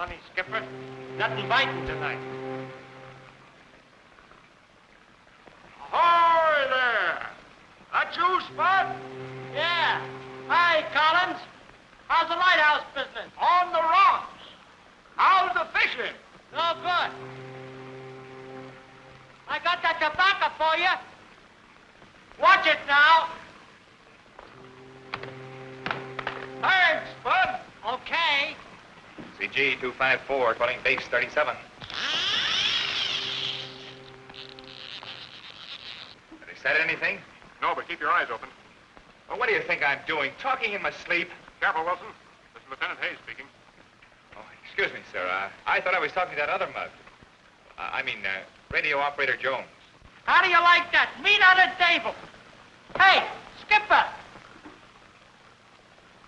funny, Skipper. Nothing biting tonight. Ahoy there! That you, Spud? Yeah. Hi, Collins. How's the lighthouse business? On the rocks. How's the fishing? No good. I got that tobacco for you. Watch it now. Thanks, Spud. Okay. CG 254, calling base 37. Have they said anything? No, but keep your eyes open. Well, what do you think I'm doing? Talking in my sleep? Careful, Wilson. This is Lieutenant Hayes speaking. Oh, excuse me, sir. I thought I was talking to that other mug. Radio operator Jones. How do you like that? Meat on the table. Hey, Skipper.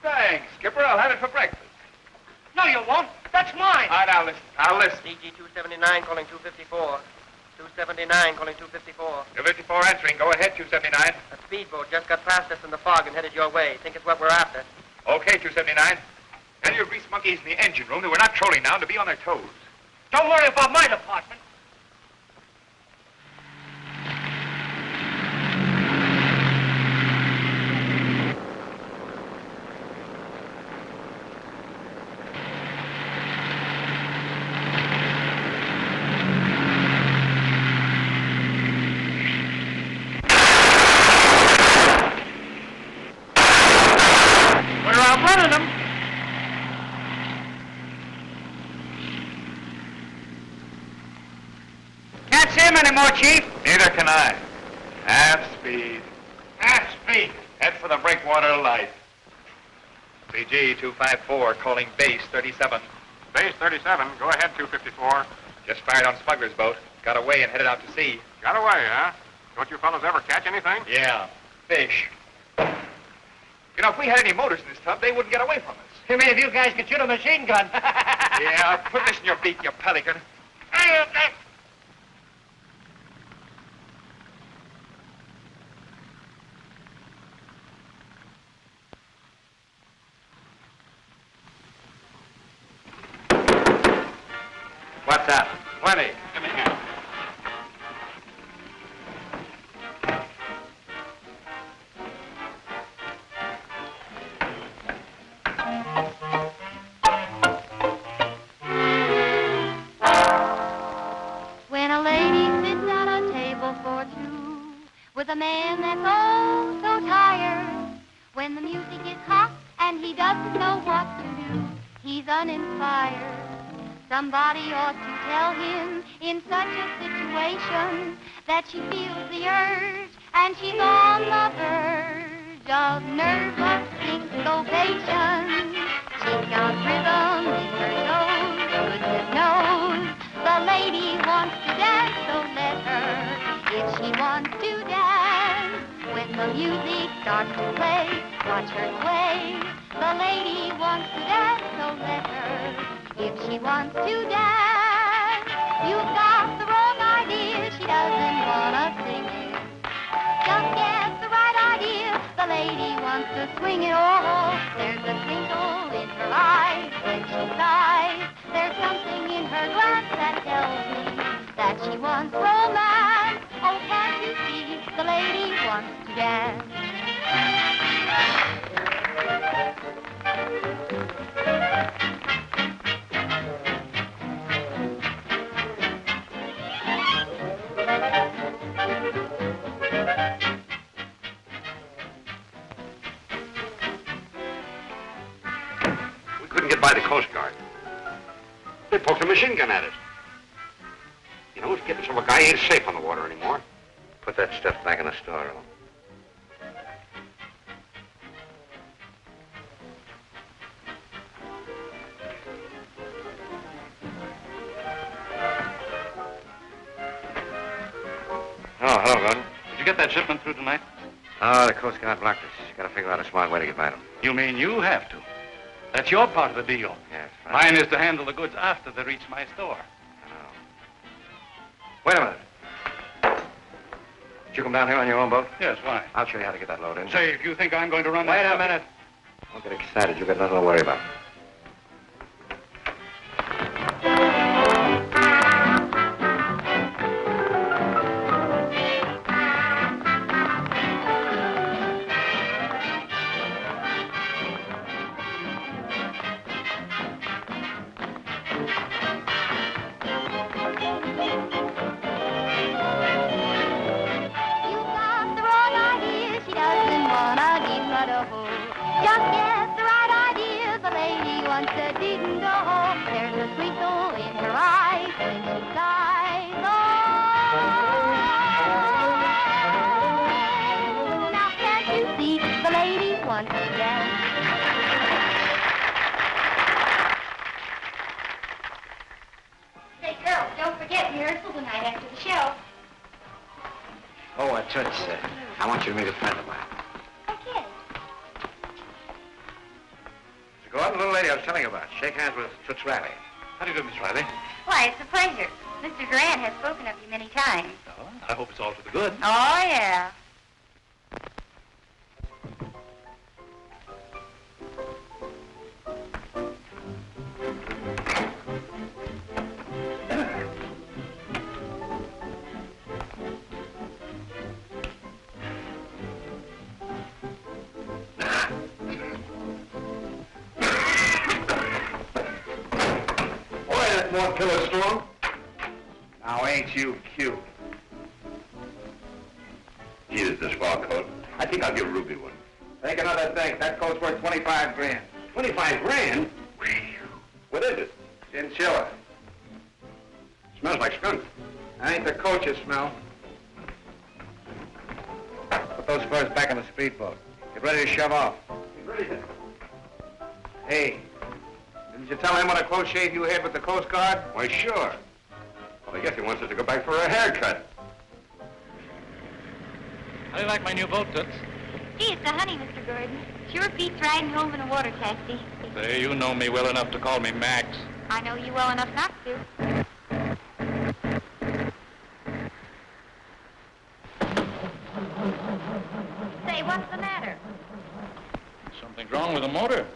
Thanks, Skipper. I'll have it for breakfast. No, you won't. That's mine. All right, now listen. Now listen. CG 279 calling 254. 279 calling 254. 254 answering. Go ahead, 279. A speedboat just got past us in the fog and headed your way. Think it's what we're after. Okay, 279. Tell your grease monkeys in the engine room that we're not trolling now and to be on their toes. Don't worry about my department. Anymore, Chief? Neither can I. Half speed. Half speed. Head for the breakwater light. CG 254 calling base 37. Base 37. Go ahead, 254. Just fired on Smuggler's boat. Got away and headed out to sea. Got away, huh? Don't you fellas ever catch anything? Yeah, fish. You know, if we had any motors in this tub, they wouldn't get away from us. You mean if you guys could shoot a machine gun? Yeah, put this in your beak, you pelican. What's that? 20. Give me a hand. When a lady sits at a table for two with a man that's oh so tired, when the music is hot and he doesn't know what to do, he's uninspired. Somebody ought to tell him in such a situation that she feels the urge and she's on the verge of nervous syncopation. She's got rhythm in her toes, goodness knows. The lady wants to dance, so let her, if she wants to dance. When the music starts to play, watch her sway. The lady wants to dance, so let her. If she wants to dance, you've got the wrong idea. She doesn't want to sing it. Just get the right idea. The lady wants to swing it all. There's a twinkle in her eyes when she sighs. There's something in her glance that tells me that she wants romance. Oh, can't you see? The lady wants to dance. Couldn't get by the Coast Guard. They poked a machine gun at us. You know, it's getting so a guy ain't safe on the water anymore. Put that stuff back in the storeroom. Oh, hello, Weldon. Did you get that shipment through tonight? Oh, the Coast Guard blocked us. Got to figure out a smart way to get by them. You mean you have to? That's your part of the deal. Yes, right. Mine is to handle the goods after they reach my store. Oh. Wait a minute. Did you come down here on your own boat? Yes, why? I'll show you how to get that load in. Say, if you think I'm going to run Wait that... a minute. Don't get excited. You've got nothing to worry about. just get the right idea. The lady once said, didn't go. There's a twinkle in her eyes when she sighs. Oh, now can't you see the lady once again? Say, girls, don't forget rehearsal tonight after the show. Oh, Toots, I want you to meet a friend of mine. Okay. Mr. Gordon, the little lady I was telling you about. Shake hands with Toots Riley. How do you do, Miss Riley? Why, it's a pleasure. Mr. Durant has spoken of you many times. Oh, I hope it's all for the good. Oh, yeah. More killer storm? Now, ain't you cute? Gee, this is a swell coat. I think I'll give Ruby one. Take another thing. That coat's worth 25 grand. 25 grand? What is it? Chinchilla. Smells like skunk. That ain't the coat you smell. Put those furs back in the speedboat. Get ready to shove off. Ready then. Hey, didn't you tell him what a close shave you had with the Coast Guard? Why, sure. Well, I guess he wants us to go back for a haircut. How do you like my new boat, Toots? Gee, it's a honey, Mr. Gordon. Sure beats riding home in a water taxi. Say, you know me well enough to call me Max. I know you well enough not to. Say, what's the matter? Something's wrong with the motor.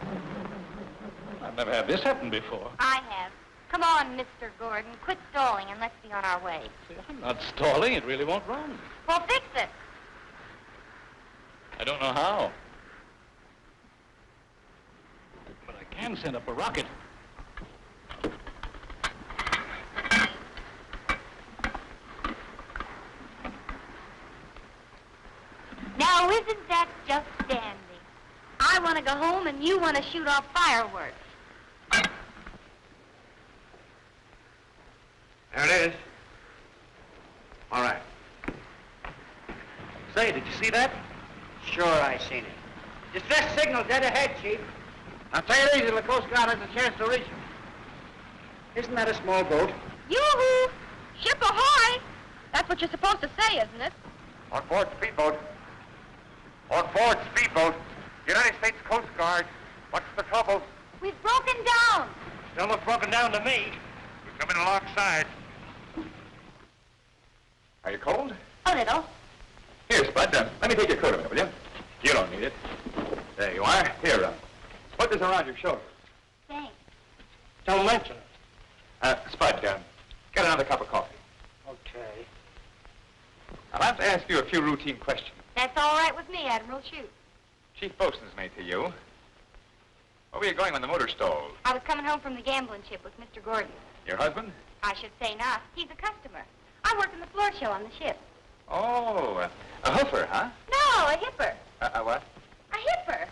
I've never had this happen before. I have. Come on, Mr. Gordon. Quit stalling and let's be on our way. See, I'm not stalling. It really won't run. Well, fix it. I don't know how. But I can send up a rocket. Now, isn't that just dandy? I want to go home and you want to shoot off fireworks. There it is. All right. Say, did you see that? Sure, I seen it. Distress signal dead ahead, Chief. Now take it easy till the Coast Guard has a chance to reach him. Isn't that a small boat? Yoo-hoo! Ship ahoy! That's what you're supposed to say, isn't it? On board speedboat. On board speedboat. United States Coast Guard. What's the trouble? We've broken down. Don't look broken down to me. We're coming alongside. Are you cold? A little. Here, Spud, let me take your coat a minute, will you? You don't need it. There you are. Here, put this around your shoulders. Thanks. Don't mention it. Spud, get another cup of coffee. Okay. I'll have to ask you a few routine questions. That's all right with me, Admiral. Shoot. Chief Bosun's mate to you. Where were you going when the motor stalled? I was coming home from the gambling ship with Mr. Gordon. Your husband? I should say not. He's a customer. I work in the floor show on the ship. Oh, a hoofer, huh? No, a hipper. What? A hipper.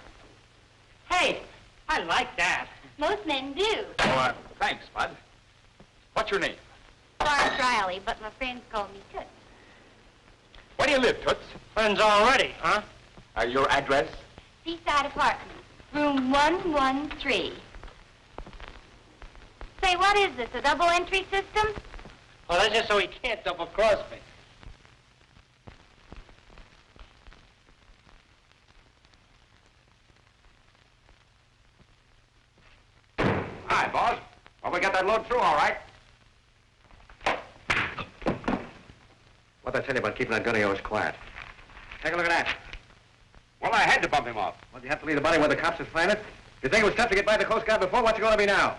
Hey, I like that. Most men do. Oh, thanks, Spud. What's your name? Florence Riley, but my friends call me Toots. Where do you live, Toots? Friends already, huh? Your address? Seaside Apartments, room 113. Say, what is this, a double entry system? Well, that's just so he can't double-cross me. Hi, boss. Well, we got that load through all right. What'd I tell you about keeping that gun of yours quiet? Take a look at that. Well, I had to bump him off. Well, do you have to leave the body where the cops would find it? You think it was tough to get by the Coast Guard before? What's it going to be now?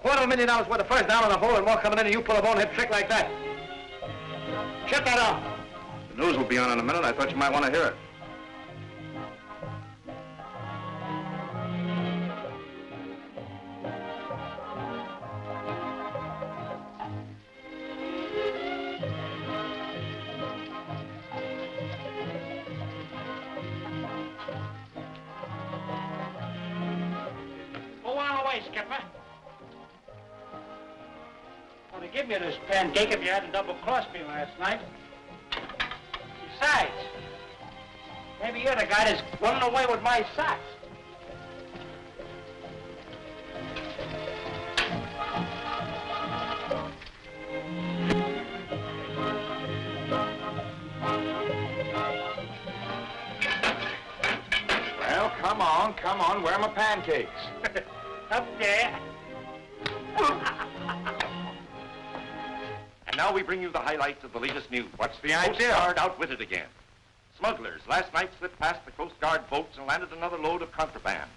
$250,000 worth of furs down in the hole and more coming in, and you pull a bonehead trick like that. Shut that off. The news will be on in a minute. I thought you might want to hear it. way, Skipper. Well, they give me this pancake if you hadn't double-crossed me last night. Besides, maybe you're the guy that's running away with my socks. Well, come on, where are my pancakes? Up there. And now we bring you the highlights of the latest news. What's the Coast idea? Guard outwitted again. Smugglers last night slipped past the Coast Guard boats and landed another load of contraband.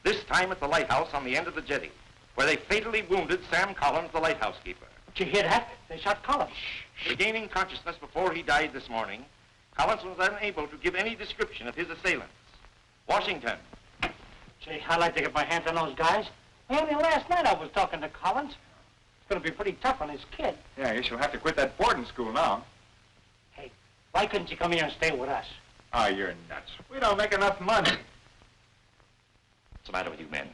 This time at the lighthouse on the end of the jetty, where they fatally wounded Sam Collins, the lighthouse keeper. Did you hear that? They shot Collins. Regaining consciousness before he died this morning, Collins was unable to give any description of his assailants. Washington. Gee, I'd like to get my hands on those guys. Only last night I was talking to Collins. It's going to be pretty tough on his kid. Yeah, I guess you'll have to quit that boarding school now. Hey, why couldn't you come here and stay with us? Oh, you're nuts. We don't make enough money. What's the matter with you men?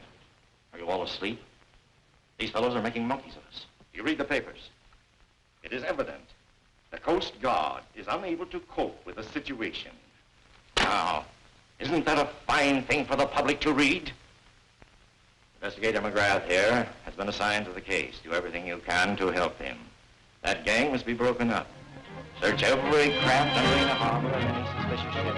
Are you all asleep? These fellows are making monkeys of us. You read the papers. It is evident the Coast Guard is unable to cope with the situation. Now, isn't that a fine thing for the public to read? Investigator McGrath here has been assigned to the case. Do everything you can to help him. That gang must be broken up. Search every craft entering the harbor of any suspicious ship.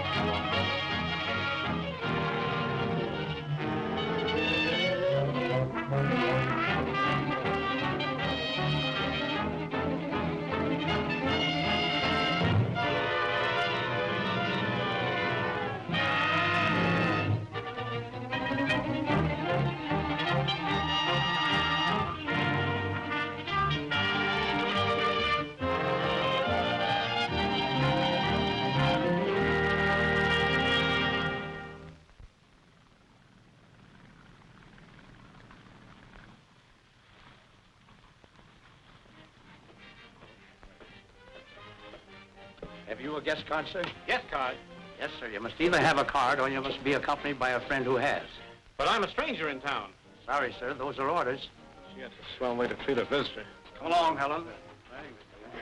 Have you a guest card, sir? Guest card? Yes, sir. You must either have a card or you must be accompanied by a friend who has. But I'm a stranger in town. Sorry, sir. Those are orders. Gee, that's a swell way to treat a visitor. Come along, Helen.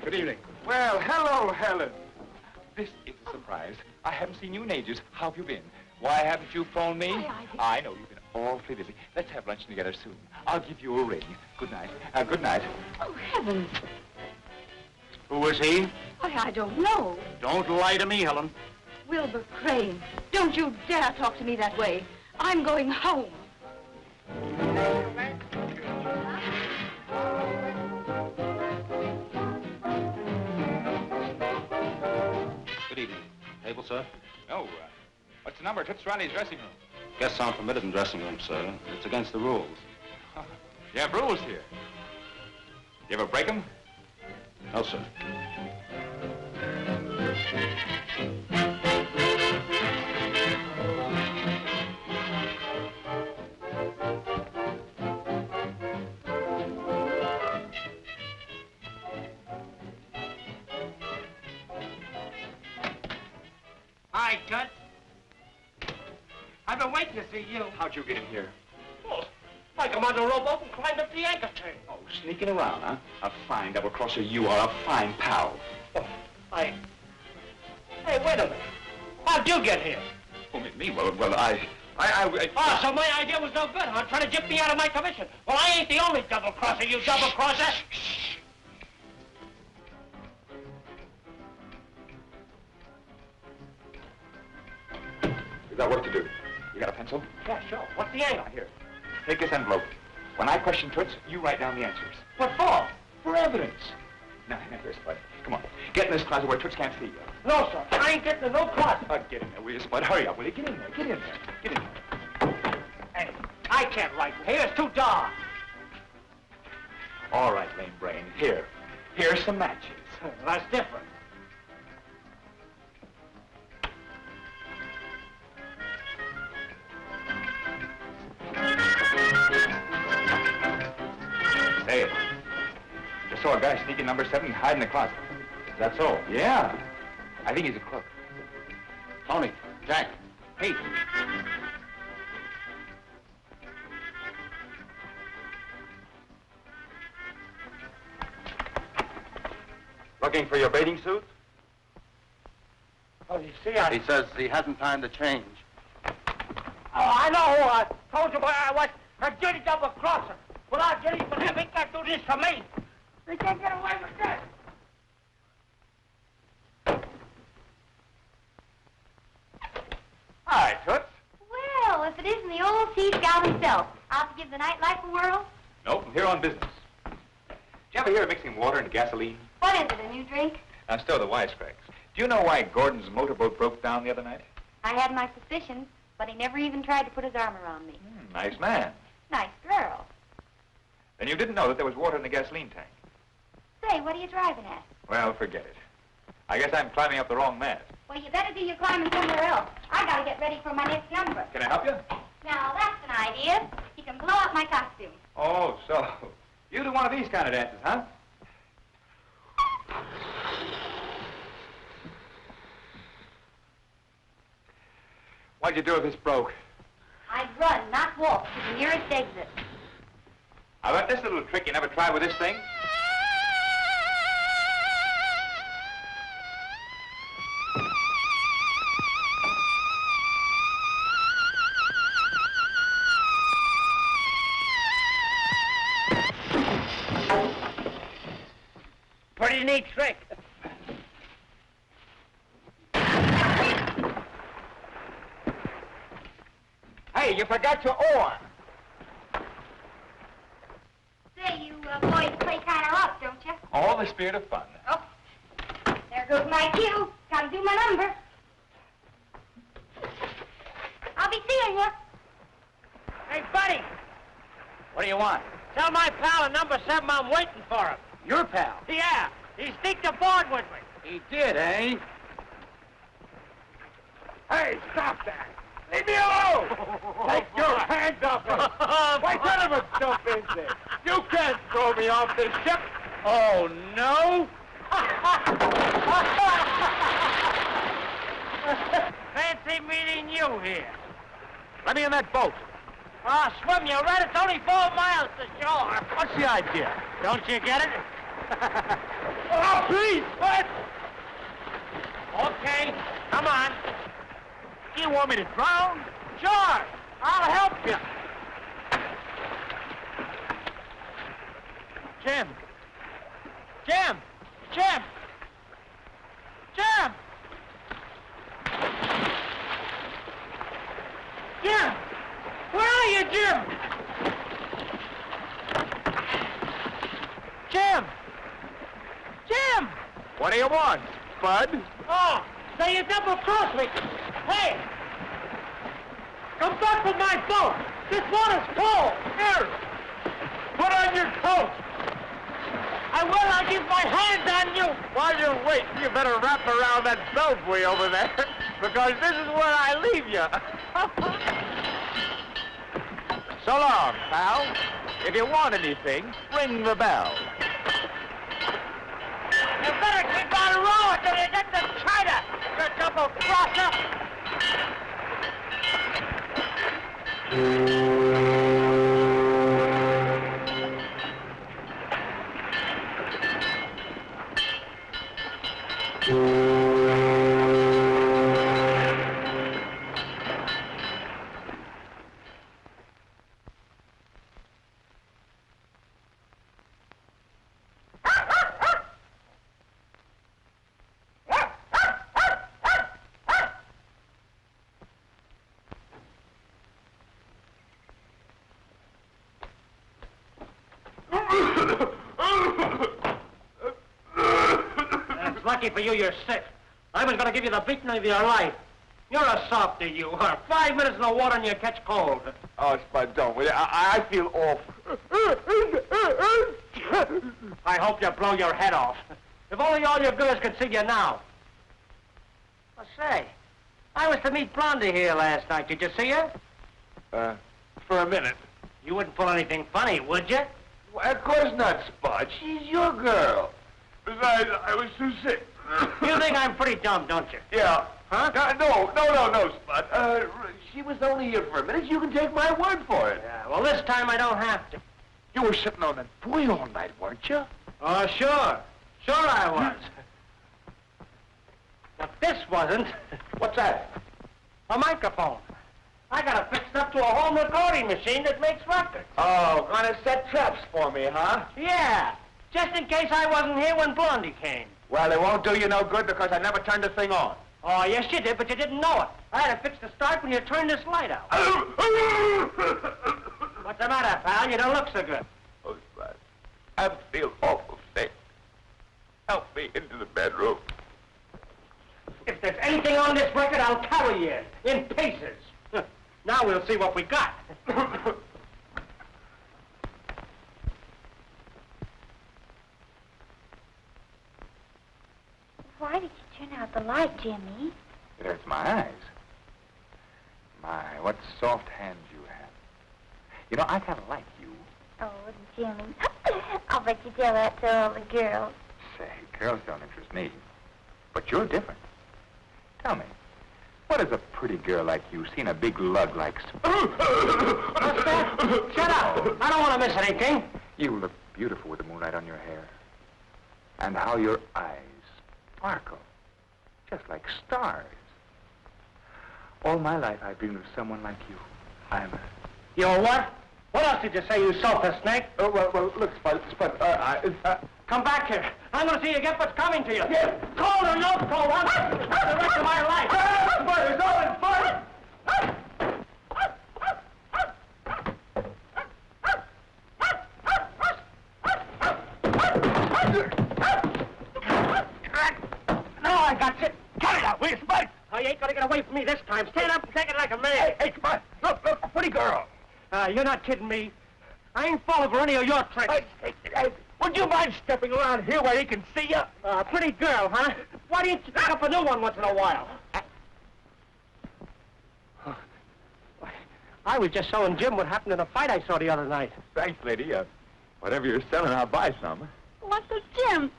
Good evening. Well, hello, Helen. This is a surprise. I haven't seen you in ages. How have you been? Why haven't you phoned me? I know you've been awfully busy. Let's have lunch together soon. I'll give you a ring. Good night. Good night. Oh, heavens. Who was he? I don't know. Don't lie to me, Helen. Wilbur Crane. Don't you dare talk to me that way. I'm going home. Good evening. Table, sir? No. What's the number? Toots Riley's dressing room. Guests aren't permitted in dressing rooms, sir. It's against the rules. You have rules here. You ever break them? No, sir. Hi, Tut. I've been waiting to see you. How'd you get in here? Oh, I come on the rowboat and climbed up the anchor chain. Oh, sneaking around, huh? A fine double-crosser you are, a fine pal. Oh, Hey, wait a minute. How'd you get here? Oh, me? Well, I... Oh, so my idea was no good, huh? Trying to jip me out of my commission. Well, I ain't the only double-crosser, you double-crosser. You got work to do. You got a pencil? Yeah, sure. What's the angle? Here. Take this envelope. When I question Toots, you write down the answers. What for? For evidence. Now, here, Spud. Come on. Get in this closet where Toots can't see you. No, sir. I ain't getting in no closet. Get in there, will you, Spud? Hurry up, will you? Get in there. Get in there. Get in there. Hey, I can't write here. It's too dark. All right, lame brain. Here. Here's some matches. That's different. Say it. Just saw a guy sneaking number 7 hide in the closet. Is that so? Yeah. I think he's a crook. Tony, Jack, Hey. Looking for your bathing suit? Oh, you see, He says he hasn't time to change. Oh, I know. I told you where I was. A dirty double crosser. Without getting for him, he can't do this for me. He can't get away with this. Hi, Toots. Well, if it isn't the old sea scout himself, out to give the nightlife a whirl. Nope, I'm here on business. Did you ever hear of mixing water into gasoline? What is it, a new drink? Now, still the wisecracks. Do you know why Gordon's motorboat broke down the other night? I had my suspicions, but he never even tried to put his arm around me. Nice man. Nice girl. Then you didn't know that there was water in the gasoline tank? Say, what are you driving at? Well, forget it. I guess I'm climbing up the wrong mast. Well, you better do your climbing somewhere else. I gotta get ready for my next number. Can I help you? Now, that's an idea. You can blow up my costume. Oh, so you do one of these kind of dances, huh? What'd you do if this broke? I'd run, not walk, to the nearest exit. How about this little trick you never tried with this thing? Pretty neat trick. Hey, you forgot your oar. Say, you boys play kind of rough, don't you? All in the spirit of fun. Oh, there goes my cue. Gotta do my number. I'll be seeing you. Hey, buddy. What do you want? Tell my pal at number 7 I'm waiting for him. Your pal? Yeah, he sneaked aboard with me. He did, eh? Hey, stop that. Leave me alone! Take your hands off me! Why none of us jump in there? You can't throw me off this ship! Oh, no? Fancy meeting you here. Let me in that boat. Ah, swim, you rat. It's only 4 miles to shore. What's the idea? Don't you get it? Oh, please! What? Okay, come on. You want me to drown? Sure, I'll help you. Jim! Jim! Jim! Jim! Jim! Where are you, Jim? Jim! Jim! What do you want, Spud? Oh, so you double-crossed me. Hey! Come back with my boat! This water's cold! Here! Put on your coat! I will, I'll give my hands on you! While you're waiting, you better wrap around that belfry over there, because this is where I leave you. So long, pal. If you want anything, ring the bell. You better keep on rowing till you get to China, you double-crosser! Lucky for you, you're sick. I was going to give you the beating of your life. You're a softy, you are. 5 minutes in the water and you catch cold. Oh, Spud, don't, will you? I feel awful. I hope you blow your head off. If only all your girls could see you now. I say, I was to meet Blondie here last night. Did you see her? For a minute. You wouldn't pull anything funny, would you? Well, of course not, Spud. She's your girl. Besides, I was too sick. You think I'm pretty dumb, don't you? Yeah. Huh? No, Spud. She was only here for a minute. You can take my word for it. Yeah, well, this time I don't have to. You were sitting on that buoy all night, weren't you? Oh, sure. Sure I was. But this wasn't. What's that? A microphone. I got it fixed up to a home recording machine that makes records. Oh, gonna set traps for me, huh? Yeah, just in case I wasn't here when Blondie came. Well, it won't do you no good because I never turned the thing on. Oh, yes, you did, but you didn't know it. I had it fixed to start when you turned this light out. What's the matter, pal? You don't look so good. Oh, Spud, I feel awful sick. Help me into the bedroom. If there's anything on this record, I'll carry you in pieces. Now we'll see what we got. Why did you turn out the light, Jimmy? It hurts my eyes. My, what soft hands you have. You know, I kind of like you. Oh, Jimmy. I'll bet you tell that to all the girls. Say, girls don't interest me. But you're different. Tell me, what has a pretty girl like you seen a big lug like... What's that? Shut up. I don't want to miss anything. You look beautiful with the moonlight on your hair. And how your eyes sparkle. Just like stars. All my life I've dreamed of someone like you. Hymer. You know what? What else did you say, you sulphur snake? Well, look, Spud, Come back here. I'm going to see you get what's coming to you. Cold or no cold, huh? The rest of my life. Spud, it's all in fun! Now I got you. Cut it out, will you, Spud? Oh, you ain't going to get away from me this time. Stand up and take it like a man. Hey, Spud, look, a pretty girl. You're not kidding me. I ain't falling for any of your tricks. Hey, would you mind stepping around here where he can see you? Pretty girl, huh? Why don't you pick up a new one once in a while? I was just showing Jim what happened in a fight I saw the other night. Thanks, lady. Whatever you're selling, I'll buy some. Uncle Jim.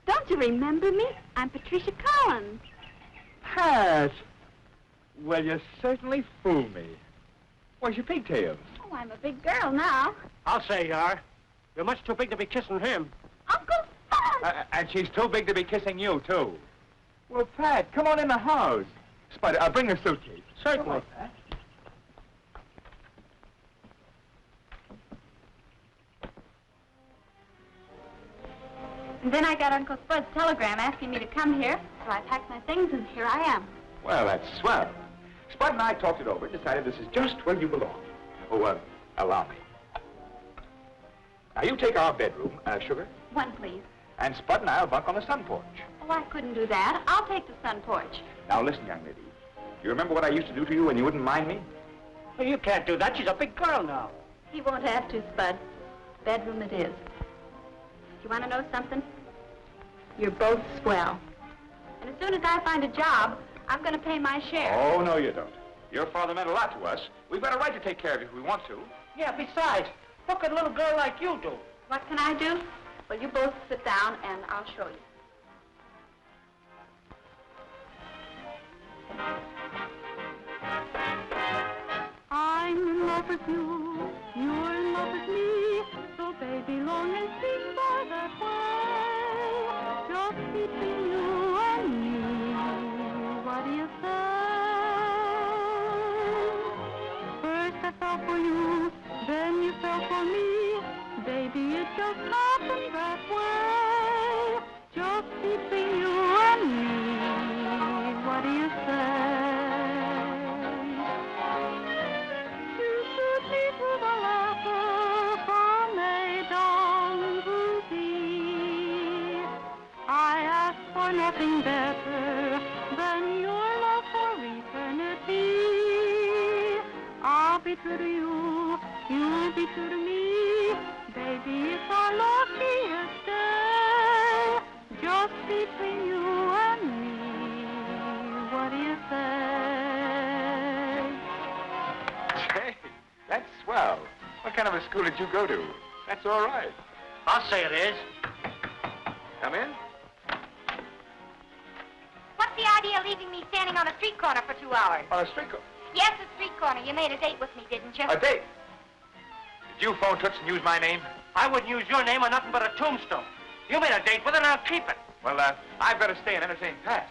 Don't you remember me? I'm Patricia Collins. Pat! Well, you certainly fool me. Where's your pigtails? Oh, I'm a big girl now. I'll say you are. You're much too big to be kissing him. Uncle Spud! And she's too big to be kissing you, too. Well, Pat, come on in the house. Spud, I'll bring the suitcase. Certainly. And then I got Uncle Spud's telegram asking me to come here, so I packed my things and here I am. Well, that's swell. Spud and I talked it over and decided this is just where you belong. Oh, allow me. Now, you take our bedroom, Sugar, One, please. and Spud and I'll bunk on the sun porch. Oh, I couldn't do that. I'll take the sun porch. Now, listen, young lady. You remember what I used to do to you when you wouldn't mind me? Well, you can't do that. She's a big girl now. He won't have to, Spud. Bedroom it is. You want to know something? You're both swell. And as soon as I find a job, I'm going to pay my share. Oh, no, you don't. Your father meant a lot to us. We've got a right to take care of you if we want to. Yeah, besides, what could a little girl like you do? What can I do? Well, you both sit down and I'll show you. I'm in love with you, you're in love with me, so baby, long and sing by that way, just between you and me, what do you say? First I fell for you, then you fell for me, baby, it just happened that way, just between you and me, what do you say? Nothing better than your love for eternity. I'll be true to you, you'll be true to me. Baby, it's our luckiest day, just between you and me. What do you say? Hey, that's swell. What kind of a school did you go to? That's all right. I'll say it is. Come in. What's the idea of leaving me standing on a street corner for 2 hours? On a street corner. Yes, a street corner. You made a date with me, didn't you? A date? Did you phone Toots and use my name? I wouldn't use your name on nothing but a tombstone. You made a date with her, and I'll keep it. Well, I'd better stay and entertain Pat.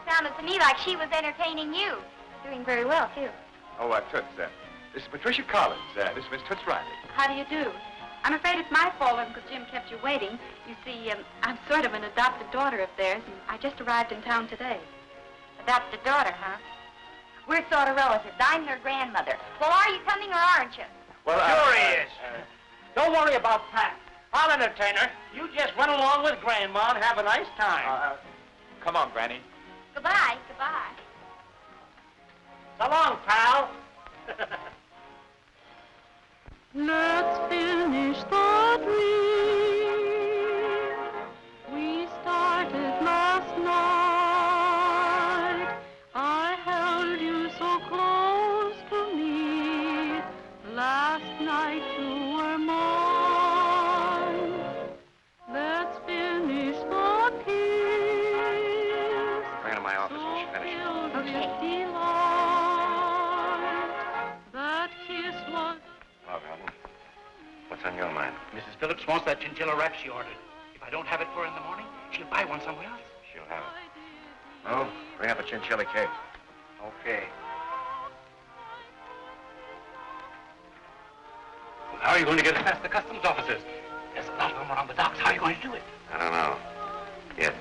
Sounded to me like she was entertaining you. Doing very well, too. Oh, Toots, this is Patricia Collins. This is Miss Toots Riley. How do you do? I'm afraid it's my fault, Uncle Jim kept you waiting. You see, I'm sort of an adopted daughter of theirs, and I just arrived in town today. Adopted daughter, huh? We're sort of relatives. I'm their grandmother. Well, are you coming or aren't you? Well, sure he is. Don't worry about Pat. I'll entertain her. You just run along with Grandma and have a nice time. Come on, Granny. Goodbye. Goodbye. So long, pal. Let's finish the dream we started last night. I held you so close to me. Last night you were mine. Let's finish the kiss. Bring her to my office when she finishes. Okay. That kiss was... Oh, Weldon. What's on your mind? Mrs. Phillips wants that chinchilla wrap she ordered. If I don't have it for her in the morning, she'll buy one somewhere else. She'll have it. Oh, bring up a chinchilla cake. Okay. Well, how are you going to get it past the customs officers? There's a lot of them around the docks. How are you going to do it? I don't know. Yet.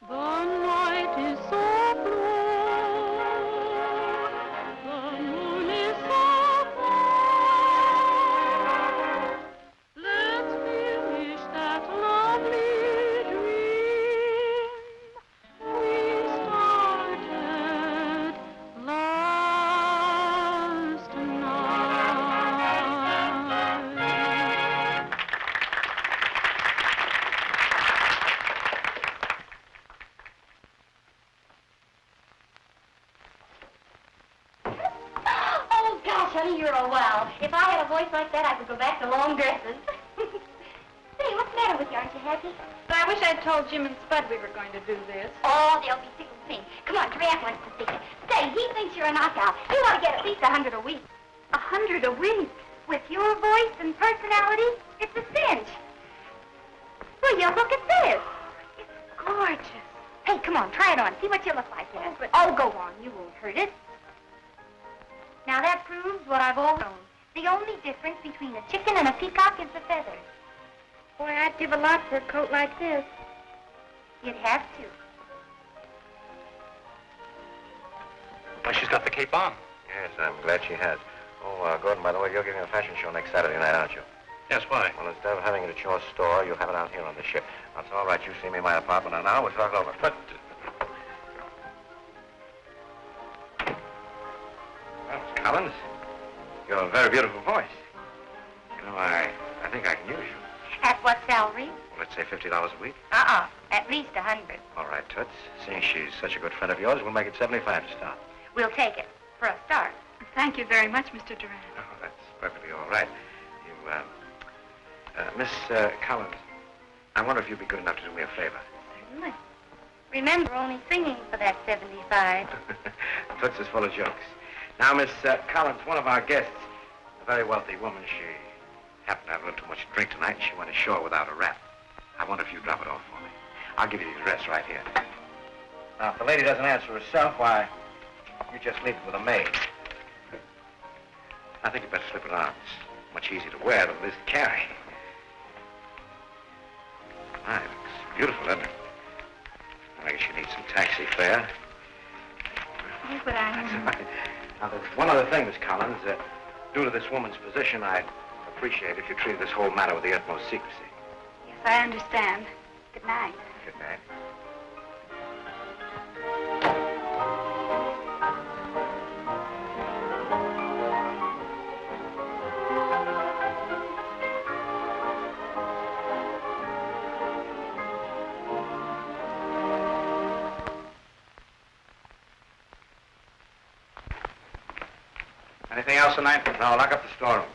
The night is so blue, the moon is so bright. Let's finish that lovely dream we started last night. Oh, gosh, honey, you're a wow. If I had a voice like that, I could go back to long dresses. Say, what's the matter with you? Aren't you happy? But I wish I'd told Jim and Spud we were going to do this. Oh, they'll be tickled pink. Come on, Giraffe wants to see you. Say, he thinks you're a knockout. You ought to get at least 100 a week. 100 a week? With your voice and personality, it's a cinch. Will you look at this? It's gorgeous. Hey, come on, try it on. See what you look like in it. Oh, go on. You won't hurt it. Now, that proves what I've always known. The only difference between a chicken and a peacock is the feathers. Boy, I'd give a lot for a coat like this. You'd have to. Well, she's got the cape on. Yes, I'm glad she has. Oh, Gordon, by the way, you're giving a fashion show next Saturday night, aren't you? Yes, why? Well, instead of having it at your store, you'll have it out here on the ship. That's all right. You see me in my apartment, and now we'll talk over. But... Well, Miss Collins, you have a very beautiful voice. You know, I think I can use you. At what salary? Well, let's say $50 a week. At least 100. All right, Toots. Seeing she's such a good friend of yours, we'll make it 75 to start. We'll take it, for a start. Thank you very much, Mr. Durant. Oh, that's perfectly all right. You, Miss Collins, I wonder if you'd be good enough to do me a favor. Certainly. Remember, only singing for that 75. Toots is full of jokes. Now, Miss Collins, one of our guests, a very wealthy woman, she happened to have a little too much to drink tonight, and she went ashore without a wrap. I wonder if you'd drop it off for me. I'll give you the address right here. Now, if the lady doesn't answer herself, why, you just leave it with a maid. I think you'd better slip it on. It's much easier to wear than it is to carry. My, it looks beautiful, doesn't it? I guess you need some taxi fare. Here's what I That's mean. right. Now, there's one other thing, Miss Collins. Due to this woman's position, I'd appreciate if you treated this whole matter with the utmost secrecy. Yes, I understand. Good night. Good night. Anything else tonight? No, lock up the storeroom.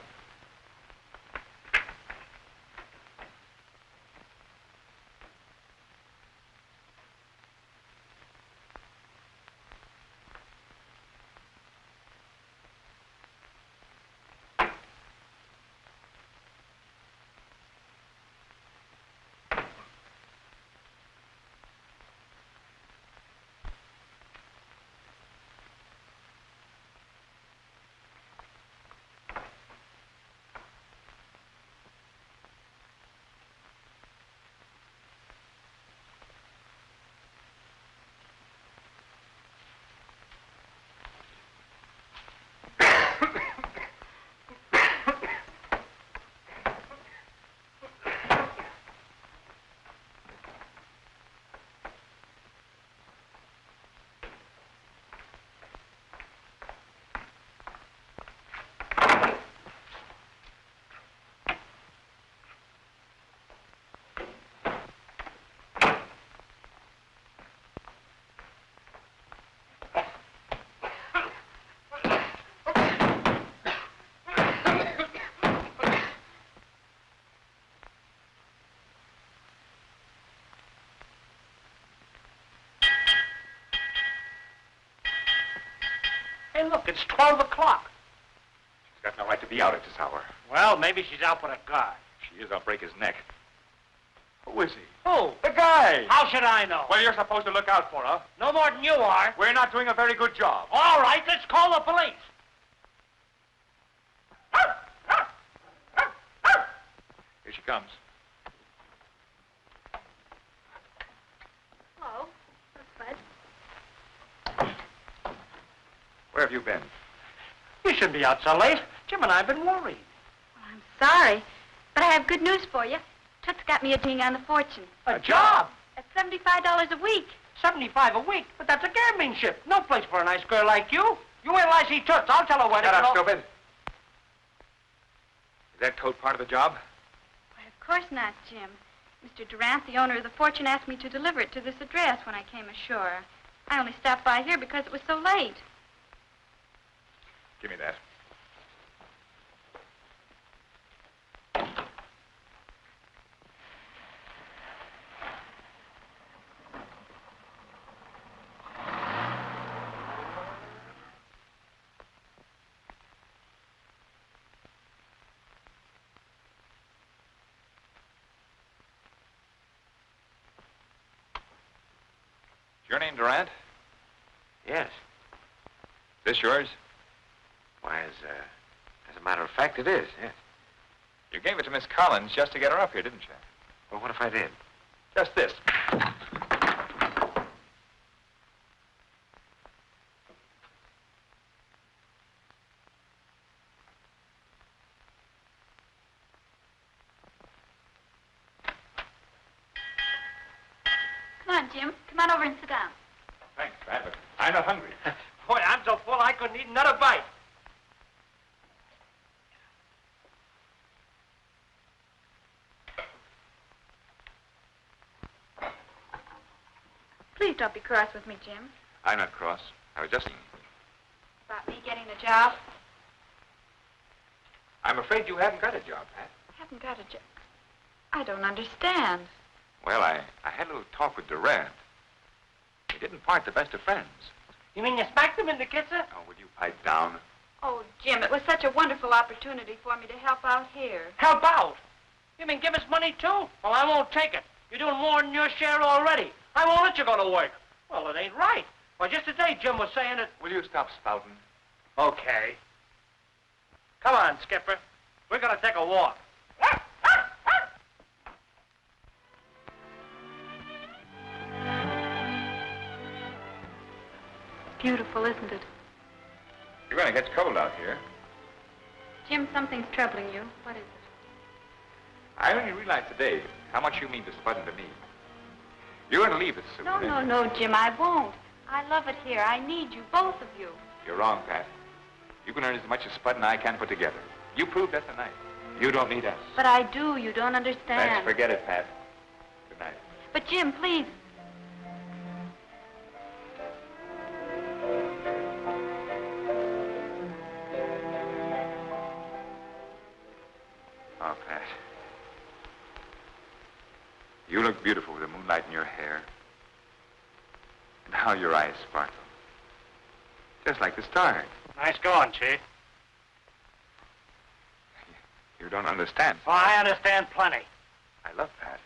Hey, look, it's 12 o'clock. She's got no right to be out at this hour. Well, maybe she's out with a guy. She is, I'll break his neck. Who is he? Who? The guy! How should I know? Well, you're supposed to look out for her. No more than you are. We're not doing a very good job. All right, let's call the police. Here she comes. Hello. Bud. Where have you been? You shouldn't be out so late. Jim and I have been worried. Well, I'm sorry, but I have good news for you. Toots got me a ding on the fortune. A job? At $75 a week. 75 a week? But that's a gambling ship. No place for a nice girl like you. You wait till I see Toots. I'll tell her where to Shut go. up, stupid. Is that coat part of the job? Why, of course not, Jim. Mr. Durant, the owner of the fortune, asked me to deliver it to this address when I came ashore. I only stopped by here because it was so late. Give me that. Your name Durant? Yes. Is this yours? Why, as a matter of fact, it is, yes. You gave it to Miss Collins just to get her up here, didn't you? Well, what if I did? Just this. Come on, Jim. Come on over and sit down. Thanks, Pat, but I'm not hungry. Boy, I'm so full I couldn't eat another bite. Please don't be cross with me, Jim. I'm not cross. I was just... About me getting a job. I'm afraid you haven't got a job, Pat. I haven't got a job. I don't understand. Well, I had a little talk with Durant. We didn't part the best of friends. You mean you smacked him in the kisser? Oh, would you pipe down? Oh, Jim, it was such a wonderful opportunity for me to help out here. Help out? You mean give us money, too? Well, I won't take it. You're doing more than your share already. I won't let you go to work. Well, it ain't right. Well, just today, Jim was saying that... Will you stop spouting? Okay. Come on, Skipper. We're going to take a walk. Beautiful, isn't it? You're going to get cold out here. Jim, something's troubling you. What is it? I only realized today how much you mean to Spud and to me. You're going to leave us soon. No, Jim, I won't. I love it here. I need you, both of you. You're wrong, Pat. You can earn as much as Spud and I can put together. You proved that tonight. You don't need us. But I do. You don't understand. Let's forget it, Pat. Good night. But, Jim, please. Oh, Pat. You look beautiful with the moonlight in your hair. And how your eyes sparkle. Just like the stars. Nice going, Chief. You don't understand. Oh, I understand plenty. I love Pat.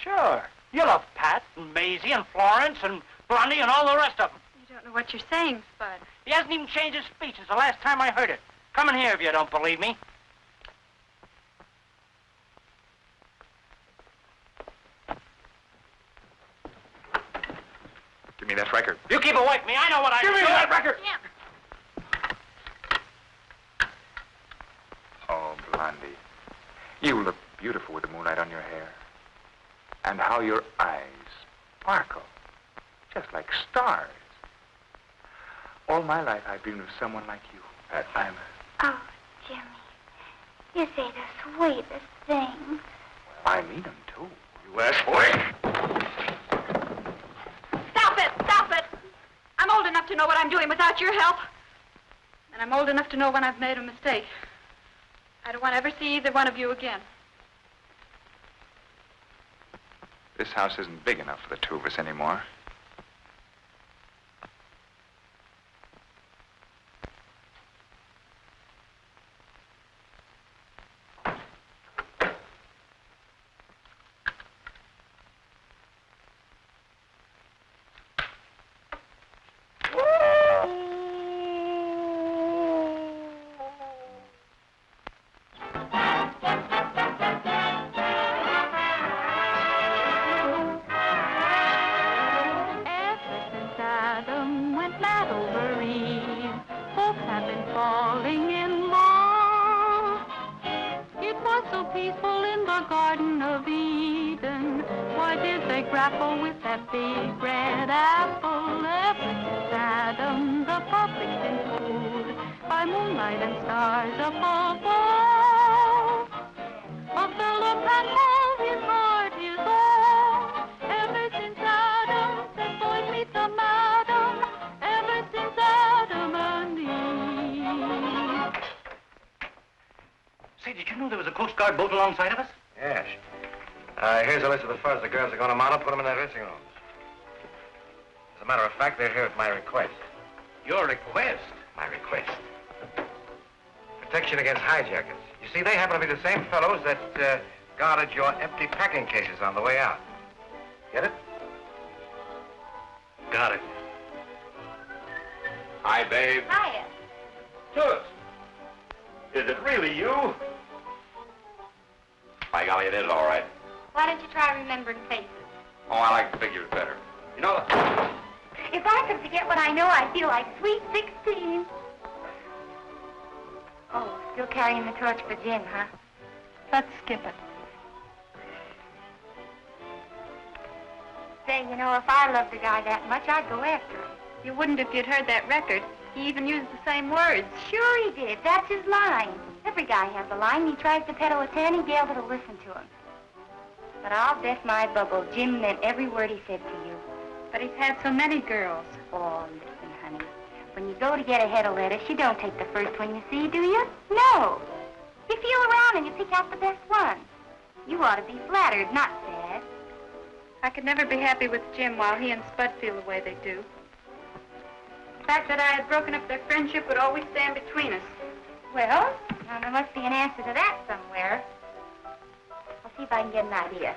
Sure. You love Pat and Maisie and Florence and Blondie and all the rest of them. You don't know what you're saying, Spud. He hasn't even changed his speech since the last time I heard it. Come in here if you don't believe me. Give me that record. You keep away from me. I know what I Give me that record! Jim. Oh, Blondie. You look beautiful with the moonlight on your hair. And how your eyes sparkle. Just like stars. All my life I've dreamed of someone like you, Pat Hymer. Oh, Jimmy, you say the sweetest things. I mean them, too. You ass boy. Stop it! I'm old enough to know what I'm doing without your help. And I'm old enough to know when I've made a mistake. I don't want to ever see either one of you again. This house isn't big enough for the two of us anymore. they grapple with that big red apple. Ever since Adam, the public's been fooled by moonlight and stars above all. A fellow can hold his heart his own. Ever since Adam said, boys meet the madam. Ever since Adam and Eve. Say, did you know there was a Coast Guard boat alongside of us? Yes. Here's a list of the furs the girls are going to mount up, put them in their dressing rooms. As a matter of fact, they're here at my request. Your request? My request. Protection against hijackers. You see, they happen to be the same fellows that guarded your empty packing cases on the way out. Get it? Got it. Hi, babe. Hiya. Stuart! Is it really you? By golly, it is all right. Why don't you try remembering faces? Oh, I like figures better. You know, If I could forget what I know, I'd feel like sweet 16. Oh, still carrying the torch for Jeanne, huh? Let's skip it. Say, you know, if I loved a guy that much, I'd go after him. You wouldn't if you'd heard that record. He even used the same words. Sure he did. That's his line. Every guy has a line. He tries to peddle it to any gal that'll listen to him. But I'll bet my bubble Jim meant every word he said to you. But he's had so many girls. Oh, listen, honey. When you go to get a head of lettuce, you don't take the first one you see, do you? No. You feel around and you pick out the best one. You ought to be flattered, not sad. I could never be happy with Jim while he and Spud feel the way they do. The fact that I had broken up their friendship would always stand between us. Well, now there must be an answer to that somewhere. I'll see if I can get an idea.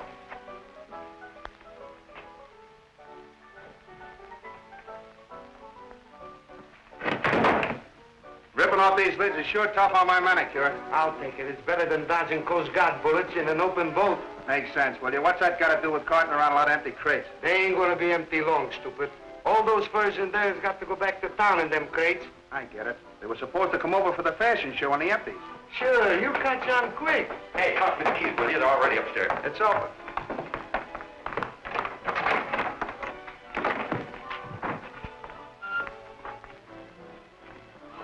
Ripping off these lids is sure tough on my manicure. I'll take it. It's better than dodging Coast Guard bullets in an open boat. Makes sense, will you? What's that got to do with carting around a lot of empty crates? They ain't gonna be empty long, stupid. All those furs in there has got to go back to town in them crates. I get it. They were supposed to come over for the fashion show on the empties. Sure, you catch on quick. hey, toss me the keys, will you? They're already upstairs. It's open.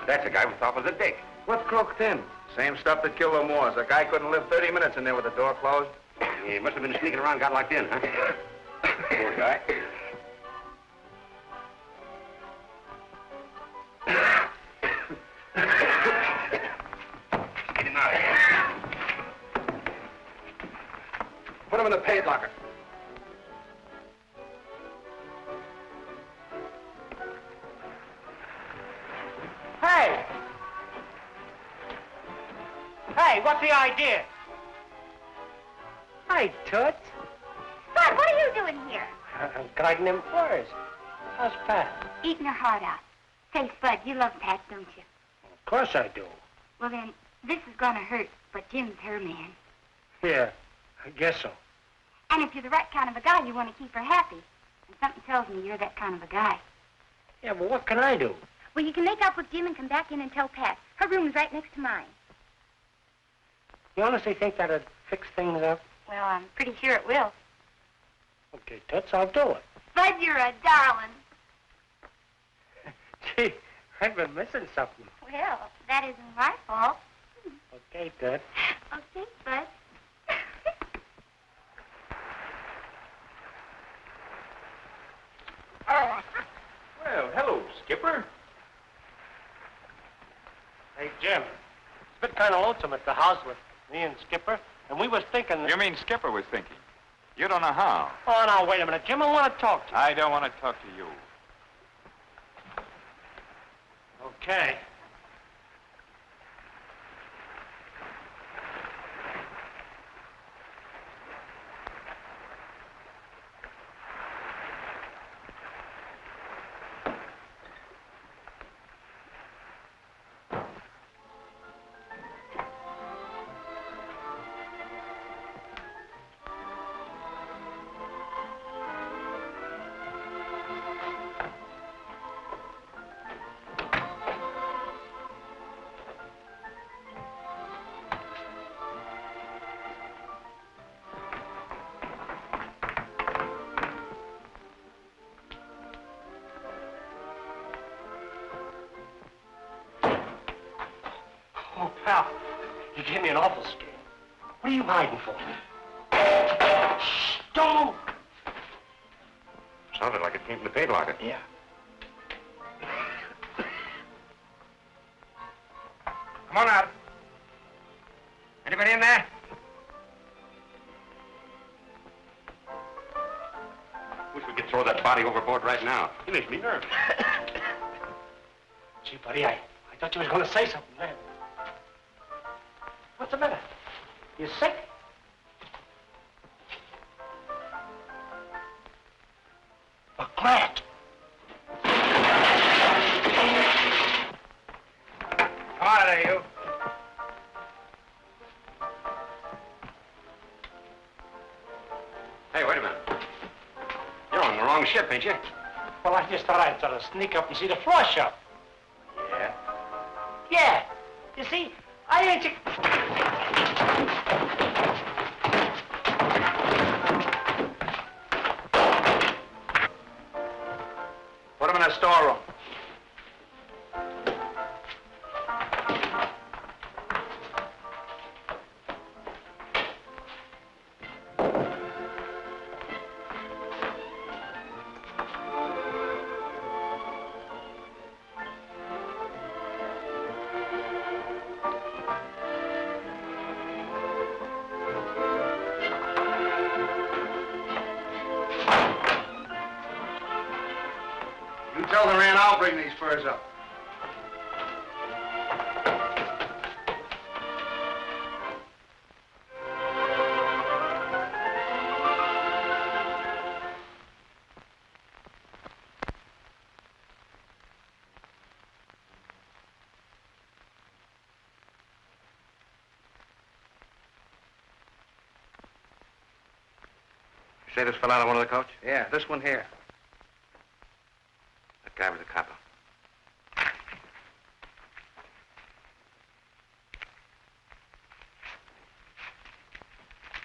That's the guy from top of the deck. What croaked him? Same stuff that killed the Moors. A guy couldn't live 30 minutes in there with the door closed. He must have been sneaking around, got locked in, huh? Poor guy. Get him out of here. Put him in the paint locker. Hey! Hey, what's the idea? Hi, Toots. Spud, what are you doing here? I'm guarding them furs. How's Pat? Eating her heart out. Say, Spud, you love Pat, don't you? Of course I do. Well, then, this is gonna hurt, but Jim's her man. Yeah, I guess so. And if you're the right kind of a guy, you want to keep her happy. And something tells me you're that kind of a guy. Yeah, but what can I do? Well, you can make up with Jim and come back in and tell Pat. Her room's right next to mine. You honestly think that'd fix things up? Well, I'm pretty sure it will. Okay, Toots, I'll do it. Spud, you're a darling. Gee, I've been missing something. Well, that isn't my fault. Okay, Toots. Okay, Spud. Well, hello, Skipper. Hey, Jim. It's been kind of lonesome at the house with me and Skipper, and we was thinking that... You mean Skipper was thinking? You don't know how. Oh, now, wait a minute, Jim. I want to talk to you. I don't want to talk to you. Okay. Pal, you gave me an awful scare. What are you hiding for? Shh, don't move. Sounded like it came from the paint locker. Yeah. Come on out. Anybody in there? Wish we could throw that body overboard right now. He makes me nervous. Gee, buddy, I thought you was going to say something then. What's the matter? You sick? A Grant. Come out of there, you. Hey, wait a minute. You're on the wrong ship, ain't you? Well, I just thought I'd sort of sneak up and see the floor shop. Yeah? Yeah. You see, I ain't... Put him in a storeroom. Tell the man I'll bring these furs up. You say this fell out of one of the coach? Yeah, this one here. That guy was a copper.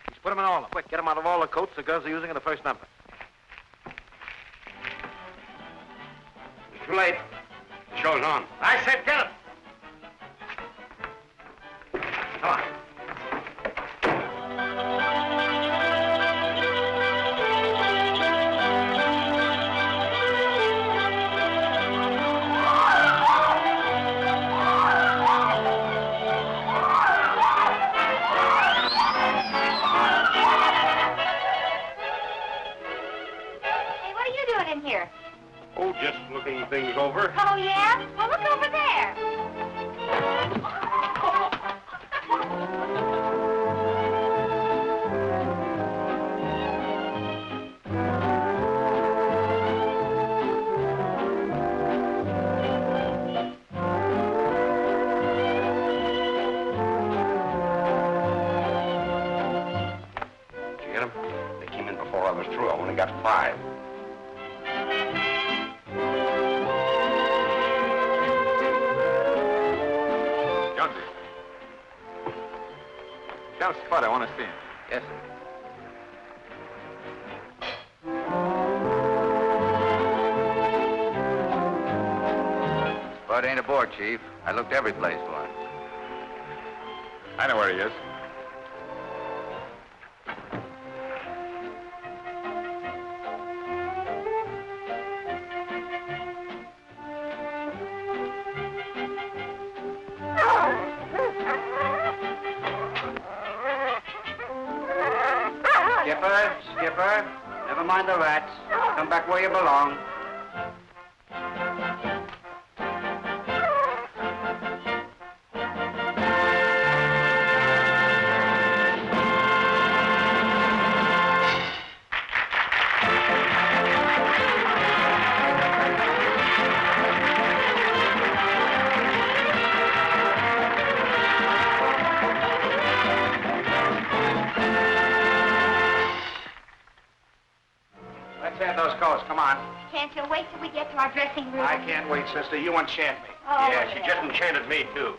He's put him in all of them. Quick, get him out of all the coats the girls are using in the first number. It's too late. The show's on. I said get him. Come on. Here. Oh, just looking things over. Oh, yeah? Well, look over there. Did you get them? They came in before I was through. I only got 5. Tell Spud I want to see him. Yes, sir. Spud ain't aboard, Chief. I looked every place for him. I know where he is. Skipper, never mind the rats. Come back where you belong. Come on. Can't you wait till we get to our dressing room? I can't wait, sister. You enchant me. Oh, yeah, she just enchanted me, too.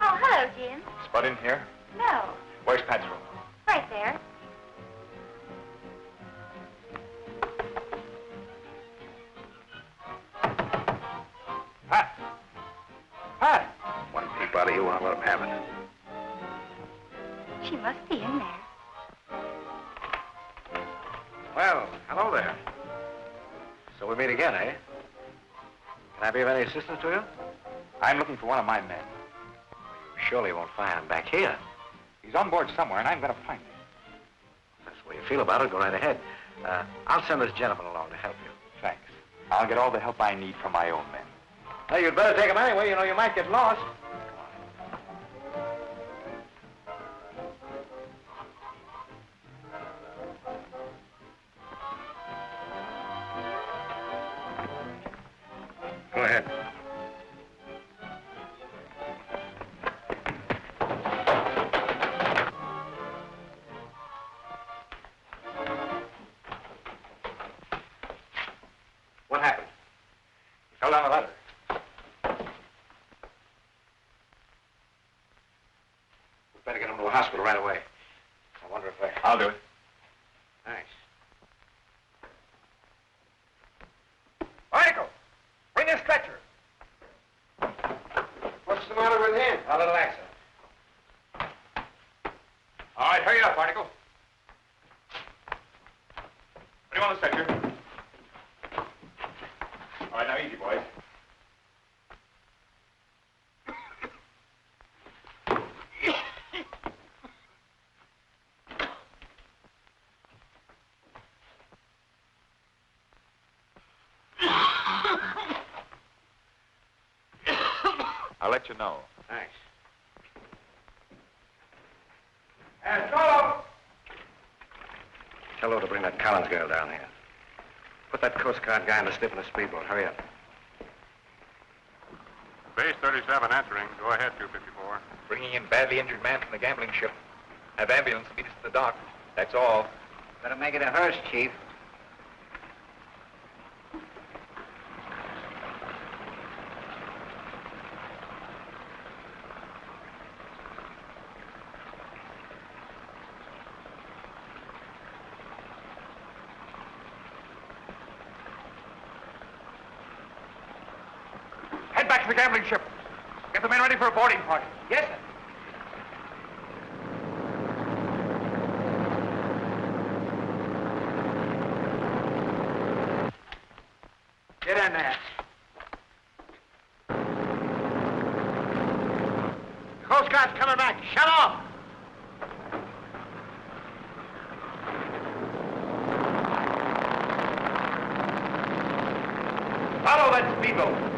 Oh, hello, Jim. Spud in here? No. Where's Pat's room? Right there. proud of you, I'll let him have it. She must be in there. Well, hello there. So we meet again, eh? Can I be of any assistance to you? I'm looking for one of my men. You surely won't find him back here. He's on board somewhere, and I'm going to find him. If that's the way you feel about it, go right ahead. I'll send this gentleman along to help you. Thanks. I'll get all the help I need from my own men. Hey, you'd better take him anyway. You know, you might get lost. Go ahead. What happened? He fell down the ladder. We'd better get him to a hospital right away. I wonder if they... I'll do it. Thanks. Article! Bring a stretcher. What's the matter with him? A little accident. All right, hurry up, Article. What do you want the stretcher? All right, now easy, boys. I'll let you know. Thanks. And follow! Tell her to bring that Collins girl down here. Put that Coast Guard guy in the stiff in a speedboat. Hurry up. Base 37 answering. Go ahead, 254. Bringing in badly injured man from the gambling ship. Have ambulance meet us at the dock. That's all. Better make it a hearse, Chief. Head back to the gambling ship. Get the men ready for a boarding party. Yes, sir. Get in there. Coast Guard's coming back. Shut off! Follow that speedboat.